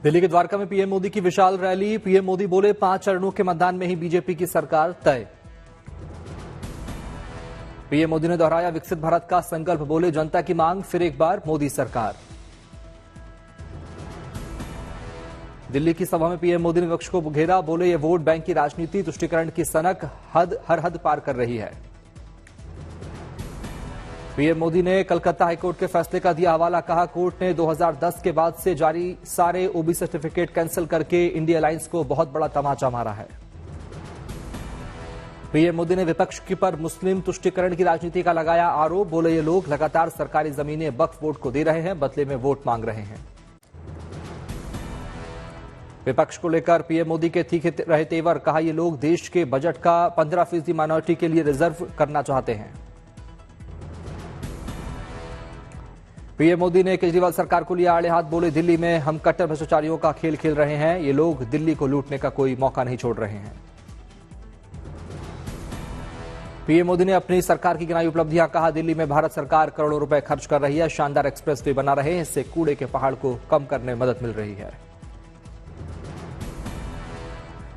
दिल्ली के द्वारका में पीएम मोदी की विशाल रैली। पीएम मोदी बोले 5 चरणों के मतदान में ही बीजेपी की सरकार तय। पीएम मोदी ने दोहराया विकसित भारत का संकल्प, बोले जनता की मांग फिर एक बार मोदी सरकार। दिल्ली की सभा में पीएम मोदी ने विपक्ष को घेरा, बोले ये वोट बैंक की राजनीति तुष्टीकरण की सनक हर हद पार कर रही है। पीएम मोदी ने कलकत्ता हाईकोर्ट के फैसले का दिया हवाला, कहा कोर्ट ने 2010 के बाद से जारी सारे ओबीसी सर्टिफिकेट कैंसिल करके इंडिया अलायंस को बहुत बड़ा तमाचा मारा है। पीएम मोदी ने विपक्ष की पर मुस्लिम तुष्टीकरण की राजनीति का लगाया आरोप, बोले ये लोग लगातार सरकारी जमीनें वक्फ बोर्ड को दे रहे हैं, बदले में वोट मांग रहे हैं। विपक्ष को लेकर पीएम मोदी के तीखे रहे तेवर, कहा ये लोग देश के बजट का 15% माइनॉरिटी के लिए रिजर्व करना चाहते हैं। पीएम मोदी ने केजरीवाल सरकार को लिया आड़े हाथ, बोले दिल्ली में हम कट्टर भ्रष्टाचारियों का खेल खेल रहे हैं, ये लोग दिल्ली को लूटने का कोई मौका नहीं छोड़ रहे हैं। पीएम मोदी ने अपनी सरकार की गिनाई उपलब्धियां, कहा दिल्ली में भारत सरकार करोड़ों रुपए खर्च कर रही है, शानदार एक्सप्रेस वे बना रहे हैं, इससे कूड़े के पहाड़ को कम करने में मदद मिल रही है।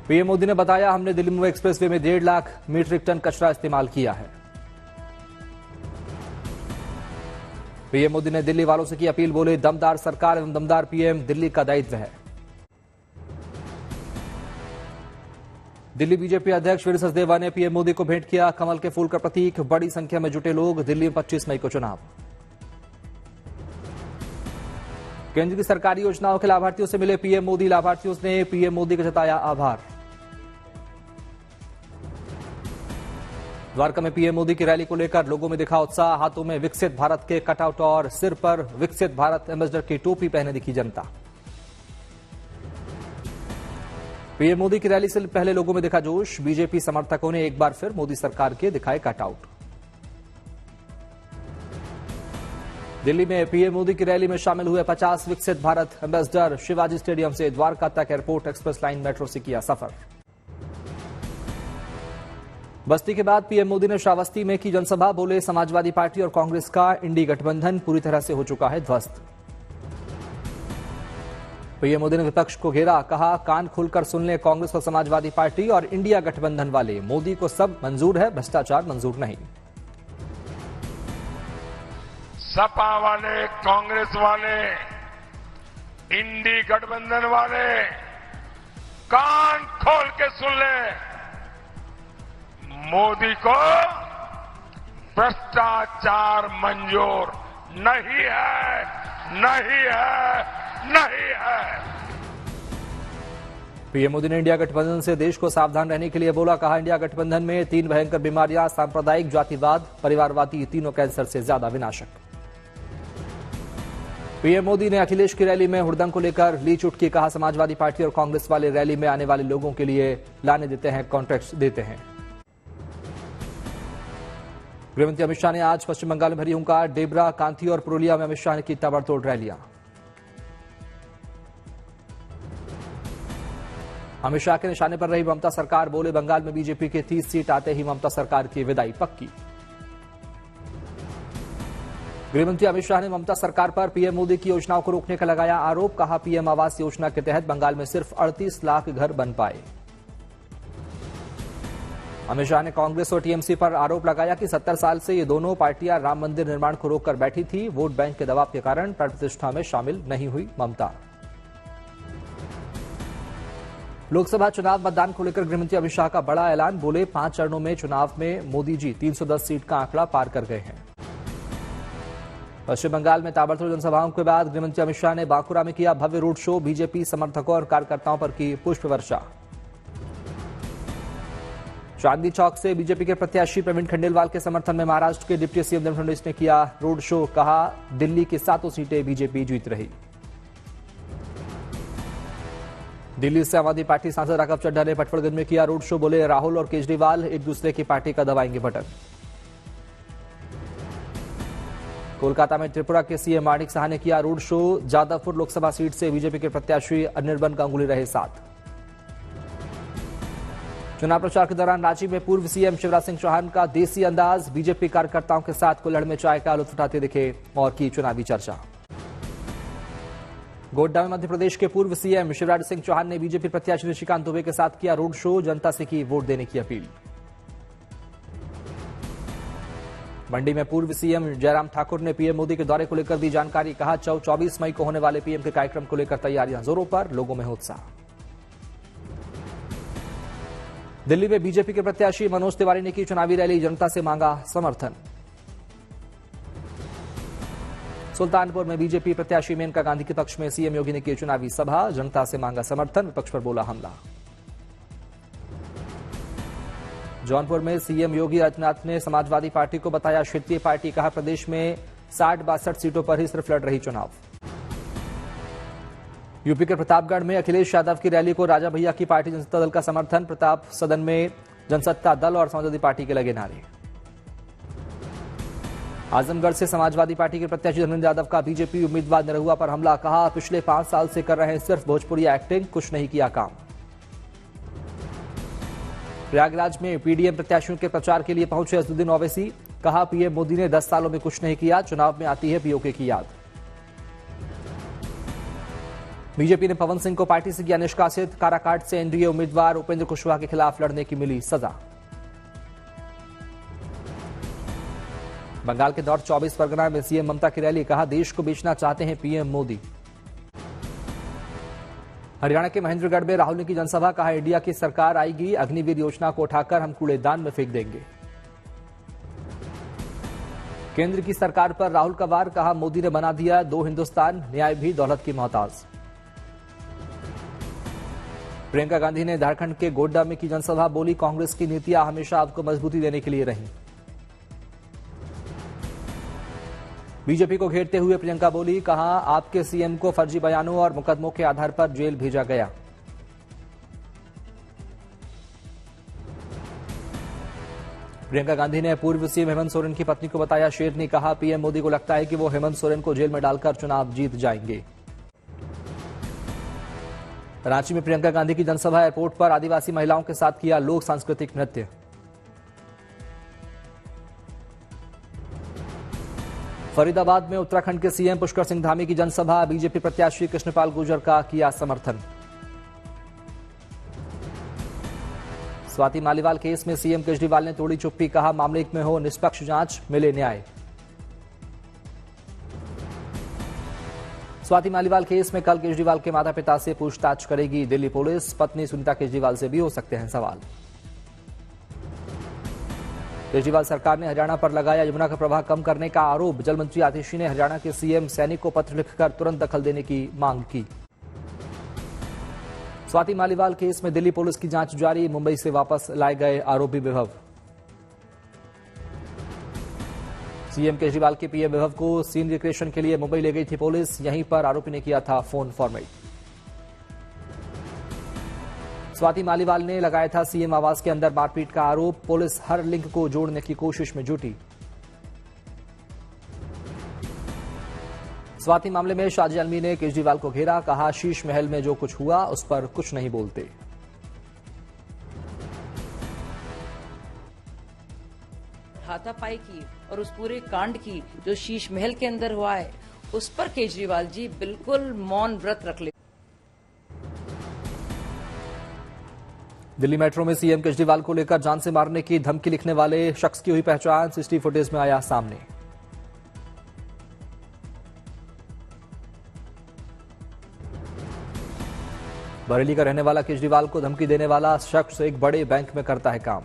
पीएम मोदी ने बताया हमने दिल्ली मुंबई एक्सप्रेस वे में 1.5 लाख मीट्रिक टन कचरा इस्तेमाल किया है। पीएम मोदी ने दिल्ली वालों से की अपील, बोले दमदार सरकार एवं दमदार पीएम दिल्ली का दायित्व है। दिल्ली बीजेपी अध्यक्ष वीर सचदेवा ने पीएम मोदी को भेंट किया कमल के फूल का प्रतीक, बड़ी संख्या में जुटे लोग। दिल्ली में 25 मई को चुनाव। केंद्र की सरकारी योजनाओं के लाभार्थियों से मिले पीएम मोदी, लाभार्थियों ने पीएम मोदी का जताया आभार। द्वारका में पीएम मोदी की रैली को लेकर लोगों में दिखा उत्साह, हाथों में विकसित भारत के कटआउट और सिर पर विकसित भारत एम्बेसडर की टोपी पहने दिखी जनता। पीएम मोदी की रैली से पहले लोगों में दिखा जोश, बीजेपी समर्थकों ने एक बार फिर मोदी सरकार के दिखाए कटआउट। दिल्ली में पीएम मोदी की रैली में शामिल हुए 50 विकसित भारत एम्बेसडर, शिवाजी स्टेडियम से द्वारका तक एयरपोर्ट एक्सप्रेस लाइन मेट्रो से किया सफर। बस्ती के बाद पीएम मोदी ने श्रावस्ती में की जनसभा, बोले समाजवादी पार्टी और कांग्रेस का इंडी गठबंधन पूरी तरह से हो चुका है ध्वस्त। पीएम मोदी ने विपक्ष को घेरा, कहा कान खोलकर सुन ले कांग्रेस और समाजवादी पार्टी और इंडिया गठबंधन वाले, मोदी को सब मंजूर है, भ्रष्टाचार मंजूर नहीं। सपा वाले, कांग्रेस वाले, इंडी गठबंधन वाले कान खोल के सुन ले, मोदी को भ्रष्टाचार मंजूर नहीं है, नहीं है, नहीं है। पीएम मोदी ने इंडिया गठबंधन से देश को सावधान रहने के लिए बोला, कहा इंडिया गठबंधन में 3 भयंकर बीमारियां, सांप्रदायिक, जातिवाद, परिवारवादी, तीनों कैंसर से ज्यादा विनाशक। पीएम मोदी ने अखिलेश की रैली में हुड़दंग को लेकर ली चुटकी, कहा समाजवादी पार्टी और कांग्रेस वाले रैली में आने वाले लोगों के लिए लाने देते हैं, कॉन्ट्रैक्ट देते हैं। गृहमंत्री अमित शाह ने आज पश्चिम बंगाल में भरी हुंकार, डेबरा, कांथी और पुरुलिया में अमित शाह ने की ताबड़तोड़ रैलियां। अमित शाह के निशाने पर रही ममता सरकार, बोले बंगाल में बीजेपी के 30 सीट आते ही ममता सरकार की विदाई पक्की। गृहमंत्री अमित शाह ने ममता सरकार पर पीएम मोदी की योजनाओं को रोकने का लगाया आरोप, कहा पीएम आवास योजना के तहत बंगाल में सिर्फ 38 लाख घर बन पाए। अमित शाह ने कांग्रेस और टीएमसी पर आरोप लगाया कि 70 साल से ये दोनों पार्टियां राम मंदिर निर्माण को रोककर बैठी थी, वोट बैंक के दबाव के कारण प्राण प्रतिष्ठा में शामिल नहीं हुई ममता। लोकसभा चुनाव मतदान को लेकर गृहमंत्री अमित शाह का बड़ा ऐलान, बोले 5 चरणों में चुनाव में मोदी जी 310 सीट का आंकड़ा पार कर गए हैं। पश्चिम बंगाल में ताबड़तोड़ जनसभाओं के बाद गृहमंत्री अमित शाह ने बांकुरा में किया भव्य रोड शो, बीजेपी समर्थकों और कार्यकर्ताओं पर की पुष्प वर्षा। चांदनी चौक से बीजेपी के प्रत्याशी प्रवीण खंडेलवाल के समर्थन में महाराष्ट्र के डिप्टी सीएम देवेंद्र फडणवीस ने किया रोड शो, कहा दिल्ली की 7 सीटें बीजेपी जीत रही। दिल्ली से आम आदमी पार्टी सांसद राघव चड्ढा ने पटवर्धन में किया रोड शो, बोले राहुल और केजरीवाल एक दूसरे की पार्टी का दबाएंगे बटन। कोलकाता में त्रिपुरा के सीएम माणिक साहा ने किया road show, Jadavpur Lok Sabha seat से बीजेपी के प्रत्याशी अनिर्बन गांगुली रहे साथ। चुनाव प्रचार के दौरान रांची में पूर्व सीएम शिवराज सिंह चौहान का देसी अंदाज, बीजेपी कार्यकर्ताओं के साथ कुल्हड़ में चाय का लुत्फ उठाते दिखे और की चुनावी चर्चा। गोड्डा में मध्य प्रदेश के पूर्व सीएम शिवराज सिंह चौहान ने बीजेपी प्रत्याशी निशिकांत दुबे के साथ किया रोड शो, जनता से की वोट देने की अपील। मंडी में पूर्व सीएम जयराम ठाकुर ने पीएम मोदी के दौरे को लेकर दी जानकारी, कहा 24 मई को होने वाले पीएम के कार्यक्रम को लेकर तैयारियां जोरों पर, लोगों में उत्साह। दिल्ली में बीजेपी के प्रत्याशी मनोज तिवारी ने की चुनावी रैली, जनता से मांगा समर्थन। सुल्तानपुर में बीजेपी प्रत्याशी मेनका गांधी के पक्ष में सीएम योगी ने की चुनावी सभा, जनता से मांगा समर्थन, विपक्ष पर बोला हमला। जौनपुर में सीएम योगी आदित्यनाथ ने समाजवादी पार्टी को बताया क्षेत्रीय पार्टी, कहा प्रदेश में 60-62 सीटों पर ही सिर्फ लड़ रही चुनाव। यूपी के प्रतापगढ़ में अखिलेश यादव की रैली को राजा भैया की पार्टी जनसत्ता दल का समर्थन, प्रताप सदन में जनसत्ता दल और समाजवादी पार्टी के लगे नारे। आजमगढ़ से समाजवादी पार्टी के प्रत्याशी धर्मेंद्र यादव का बीजेपी उम्मीदवार निरहुआ पर हमला, कहा पिछले 5 साल से कर रहे हैं सिर्फ भोजपुरी एक्टिंग, कुछ नहीं किया काम। प्रयागराज में पीडीएम प्रत्याशियों के प्रचार के लिए पहुंचे असदुद्दीन ओवैसी, कहा पीएम मोदी ने 10 सालों में कुछ नहीं किया, चुनाव में आती है पीओके की याद। बीजेपी ने पवन सिंह को पार्टी से किया निष्कासित, काराकाट से एनडीए उम्मीदवार उपेंद्र कुशवाहा के खिलाफ लड़ने की मिली सजा। बंगाल के नॉर्थ 24 परगना में सीएम ममता की रैली, कहा देश को बेचना चाहते हैं पीएम मोदी। हरियाणा के महेंद्रगढ़ में राहुल ने की जनसभा, कहा इंडिया की सरकार आएगी, अग्निवीर योजना को उठाकर हम कूड़ेदान में फेंक देंगे। केंद्र की सरकार पर राहुल का वार, कहा मोदी ने बना दिया 2 हिंदुस्तान, न्याय भी दौलत की मोहताज। प्रियंका गांधी ने झारखंड के गोड्डा में की जनसभा, बोली कांग्रेस की नीतियां हमेशा आपको मजबूती देने के लिए रही। बीजेपी को घेरते हुए प्रियंका बोली, कहा आपके सीएम को फर्जी बयानों और मुकदमों के आधार पर जेल भेजा गया। प्रियंका गांधी ने पूर्व सीएम हेमंत सोरेन की पत्नी को बताया शेरनी, कहा पीएम मोदी को लगता है कि वो हेमंत सोरेन को जेल में डालकर चुनाव जीत जाएंगे। रांची में प्रियंका गांधी की जनसभा, एयरपोर्ट पर आदिवासी महिलाओं के साथ किया लोक सांस्कृतिक नृत्य। फरीदाबाद में उत्तराखंड के सीएम पुष्कर सिंह धामी की जनसभा, बीजेपी प्रत्याशी कृष्णपाल गुर्जर का किया समर्थन। स्वाति मालीवाल केस में सीएम केजरीवाल ने तोड़ी चुप्पी, कहा मामले में हो निष्पक्ष जांच, मिले न्याय। स्वाति मालीवाल केस में कल केजरीवाल के माता पिता से पूछताछ करेगी दिल्ली पुलिस, पत्नी सुनीता केजरीवाल से भी हो सकते हैं सवाल। केजरीवाल सरकार ने हरियाणा पर लगाया यमुना का प्रवाह कम करने का आरोप, जल मंत्री आतिशी ने हरियाणा के सीएम सैनी को पत्र लिखकर तुरंत दखल देने की मांग की। स्वाति मालीवाल केस में दिल्ली पुलिस की जांच जारी, मुंबई से वापस लाए गए आरोपी विभव। सीएम केजरीवाल के पीए विभव को सीन रिक्रिएशन के लिए मुंबई ले गई थी पुलिस, यहीं पर आरोपी ने किया था फोन फॉर्मेट। स्वाति मालीवाल ने लगाया था सीएम आवास के अंदर मारपीट का आरोप, पुलिस हर लिंक को जोड़ने की कोशिश में जुटी। स्वाति मामले में शाहजी आलमी ने केजरीवाल को घेरा, कहा शीश महल में जो कुछ हुआ उस पर कुछ नहीं बोलते। हाथापाई की और उस पूरे कांड की जो शीश महल के अंदर हुआ है उस पर केजरीवाल जी बिल्कुल मौन व्रत रख ले। दिल्ली मेट्रो में सीएम केजरीवाल को लेकर जान से मारने की धमकी लिखने वाले शख्स की हुई पहचान, सीसीटीवी फुटेज में आया सामने। बरेली का रहने वाला केजरीवाल को धमकी देने वाला शख्स एक बड़े बैंक में करता है काम।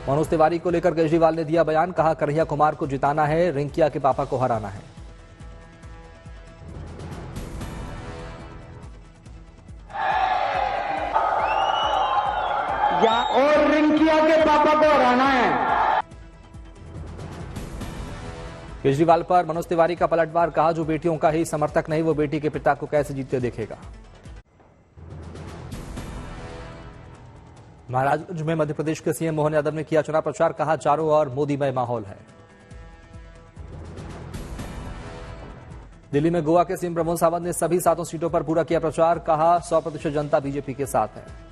मनोज तिवारी को लेकर केजरीवाल ने दिया बयान, कहा कन्हैया कुमार को जिताना है, रिंकिया के पापा को हराना है। और रिंकिया के पापा को हराना है। केजरीवाल पर मनोज तिवारी का पलटवार, कहा जो बेटियों का ही समर्थक नहीं वो बेटी के पिता को कैसे जीतते देखेगा। महाराजगंज में मध्य प्रदेश के सीएम मोहन यादव ने किया चुनाव प्रचार, कहा चारों ओर मोदीमय माहौल है। दिल्ली में गोवा के सीएम प्रमोद सावंत ने सभी 7 सीटों पर पूरा किया प्रचार, कहा 100% जनता बीजेपी के साथ है।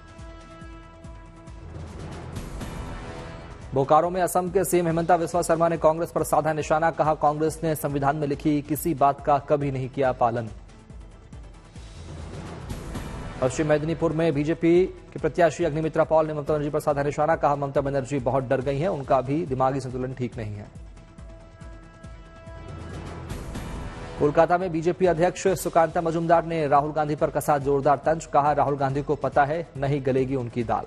बोकारो में असम के सीएम हिमंता बिस्वा शर्मा ने कांग्रेस पर साधा निशाना, कहा कांग्रेस ने संविधान में लिखी किसी बात का कभी नहीं किया पालन। पश्चिम मेदिनीपुर में बीजेपी के प्रत्याशी अग्निमित्रा पॉल ने ममता बनर्जी पर साधा निशाना, कहा ममता बनर्जी बहुत डर गई हैं, उनका भी दिमागी संतुलन ठीक नहीं है। कोलकाता में बीजेपी अध्यक्ष सुकांता मजूमदार ने राहुल गांधी पर कसा जोरदार तंज, कहा राहुल गांधी को पता है नहीं गलेगी उनकी दाल।